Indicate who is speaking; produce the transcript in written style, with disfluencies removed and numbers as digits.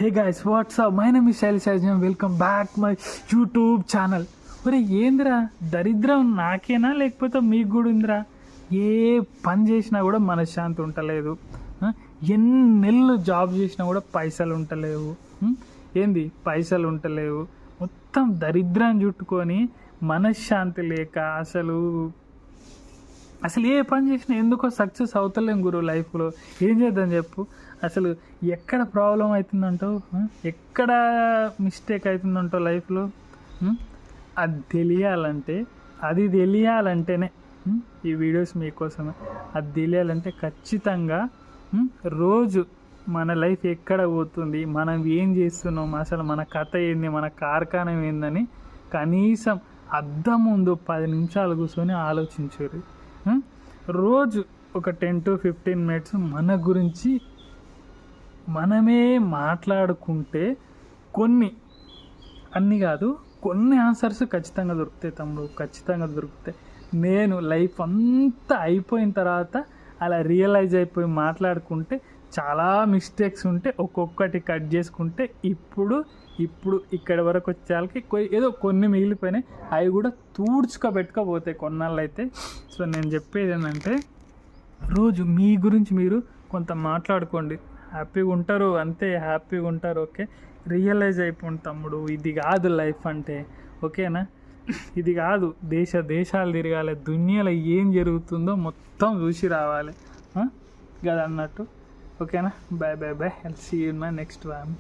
Speaker 1: Hey guys what's up my name is Shailesh Ajyam welcome back my YouTube channel. ఒరే ఏందిరా దరిద్రం నాకేనా లేకపోతే మీకు కూడా ఉందిరా? ఏ పని చేసినా కూడా మనశ్శాంతి ఉంటలేదు. ఎన్ని నెలలు జాబ్ చేసినా కూడా పైసలు ఉంటలేవు. ఏంది పైసలు ఉంటలేవు, మొత్తం దరిద్రాన్ని చుట్టుకొని మనశ్శాంతి లేక అసలు ఏ పని చేసినా ఎందుకో సక్సెస్ అవుతలేం గురు లైఫ్లో. ఏం చేద్దాం చెప్పు? అసలు ఎక్కడ ప్రాబ్లం అవుతుందంటావు, ఎక్కడ మిస్టేక్ అవుతుందంటావు లైఫ్లో? అది తెలియాలంటేనే ఈ వీడియోస్ మీకోసమే. అది తెలియాలంటే ఖచ్చితంగా రోజు మన లైఫ్ ఎక్కడ పోతుంది, మనం ఏం చేస్తున్నాం, అసలు మన కథ ఏంది, మన కార్ఖానం ఏందని కనీసం అద్దం ముందు 10 నిమిషాలు కూర్చొని ఆలోచించారు. రోజు ఒక 10 to 15 minutes మన గురించి మనమే మాట్లాడుకుంటే అన్నీ కాదు కొన్ని ఆన్సర్స్ ఖచ్చితంగా దొరుకుతాయి తమ్ముడు, ఖచ్చితంగా దొరుకుతాయి. నేను లైఫ్ అంతా అయిపోయిన తర్వాత అలా రియలైజ్ అయిపోయి మాట్లాడుకుంటే చాలా మిస్టేక్స్ ఉంటే ఒక్కొక్కటి కట్ చేసుకుంటే ఇప్పుడు ఇక్కడి వరకు వచ్చేళ్ళకి ఏదో కొన్ని మిగిలిపోయినాయి, అవి కూడా పెట్టుకోపోతాయి కొన్నాళ్ళు అయితే. సో నేను చెప్పేది ఏంటంటే రోజు మీ గురించి మీరు కొంత మాట్లాడుకోండి, హ్యాపీగా ఉంటారు, అంతే హ్యాపీగా ఉంటారు. ఓకే, రియలైజ్ అయిపోండి తమ్ముడు, ఇది కాదు లైఫ్ అంటే. ఓకేనా? ఇది కాదు, దేశాలు తిరగాలి, దునియాలో ఏం జరుగుతుందో మొత్తం చూసి రావాలి కదా అన్నట్టు. ఓకేనా? Bye bye bye, see you in my next one.